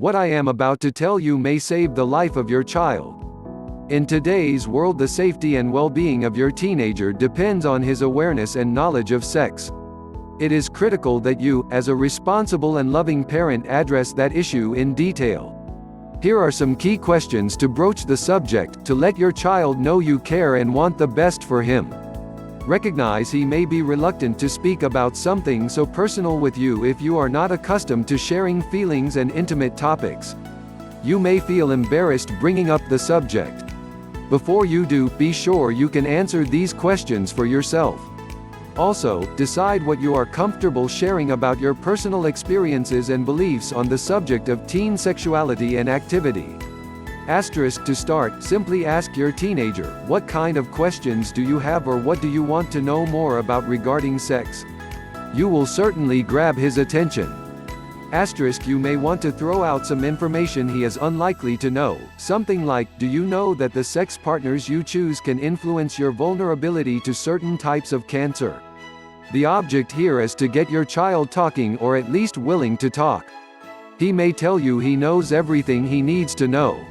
What I am about to tell you may save the life of your child. In today's world, the safety and well-being of your teenager depends on his awareness and knowledge of sex. It is critical that you, as a responsible and loving parent, address that issue in detail. Here are some key questions to broach the subject, to let your child know you care and want the best for him. Recognize he may be reluctant to speak about something so personal with you if you are not accustomed to sharing feelings and intimate topics. You may feel embarrassed bringing up the subject. Before you do, be sure you can answer these questions for yourself. Also, decide what you are comfortable sharing about your personal experiences and beliefs on the subject of teen sexuality and activity. To start, simply ask your teenager, what kind of questions do you have or what do you want to know more about regarding sex? You will certainly grab his attention. You may want to throw out some information he is unlikely to know, something like, do you know that the sex partners you choose can influence your vulnerability to certain types of cancer? The object here is to get your child talking, or at least willing to talk. He may tell you he knows everything he needs to know.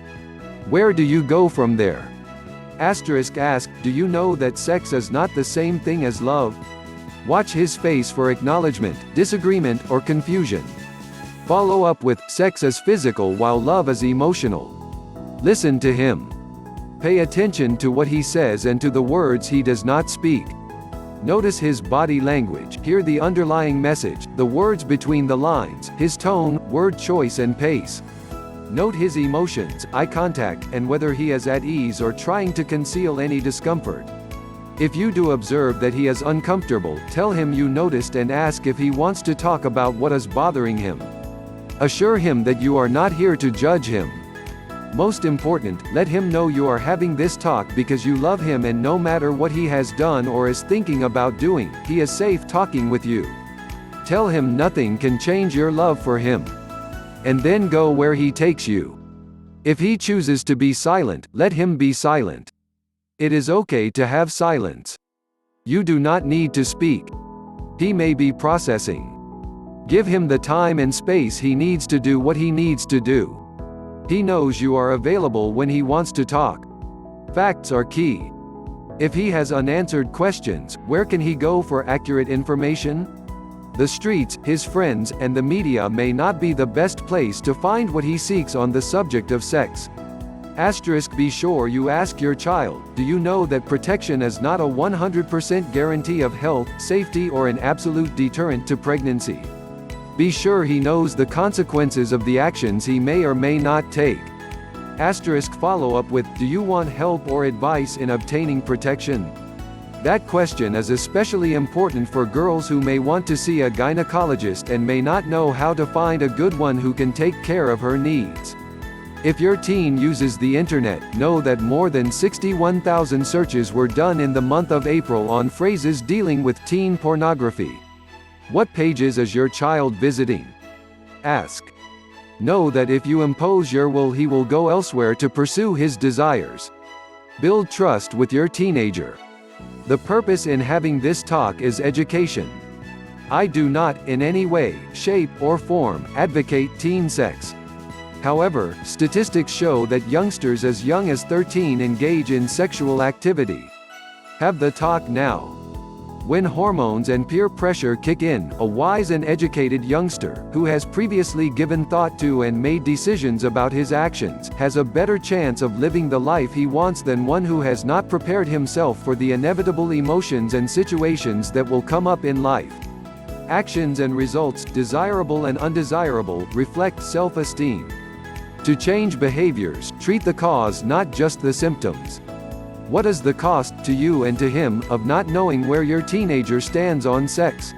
Where do you go from there? Ask, do you know that sex is not the same thing as love? Watch his face for acknowledgement, disagreement, or confusion. Follow up with, sex is physical while love is emotional. Listen to him. Pay attention to what he says and to the words he does not speak. Notice his body language, hear the underlying message, the words between the lines, his tone, word choice and pace. Note his emotions, eye contact, and whether he is at ease or trying to conceal any discomfort. If you do observe that he is uncomfortable, tell him you noticed and ask if he wants to talk about what is bothering him. Assure him that you are not here to judge him. Most important, let him know you are having this talk because you love him, and no matter what he has done or is thinking about doing, he is safe talking with you. Tell him nothing can change your love for him. And then go where he takes you. If he chooses to be silent, let him be silent. It is okay to have silence. You do not need to speak. He may be processing. Give him the time and space he needs to do what he needs to do. He knows you are available when he wants to talk. Facts are key. If he has unanswered questions, where can he go for accurate information? The streets, his friends, and the media may not be the best place to find what he seeks on the subject of sex. Be sure you ask your child, do you know that protection is not a 100% guarantee of health, safety, or an absolute deterrent to pregnancy? Be sure he knows the consequences of the actions he may or may not take. Follow up with, do you want help or advice in obtaining protection? That question is especially important for girls who may want to see a gynecologist and may not know how to find a good one who can take care of her needs. If your teen uses the internet, know that more than 61,000 searches were done in the month of April on phrases dealing with teen pornography. What pages is your child visiting? Ask. Know that if you impose your will, he will go elsewhere to pursue his desires. Build trust with your teenager. The purpose in having this talk is education. I do not, in any way, shape, or form, advocate teen sex. However, statistics show that youngsters as young as 13 engage in sexual activity. Have the talk now. When hormones and peer pressure kick in, a wise and educated youngster, who has previously given thought to and made decisions about his actions, has a better chance of living the life he wants than one who has not prepared himself for the inevitable emotions and situations that will come up in life. Actions and results, desirable and undesirable, reflect self-esteem. To change behaviors, treat the cause, not just the symptoms. What is the cost, to you and to him, of not knowing where your teenager stands on sex?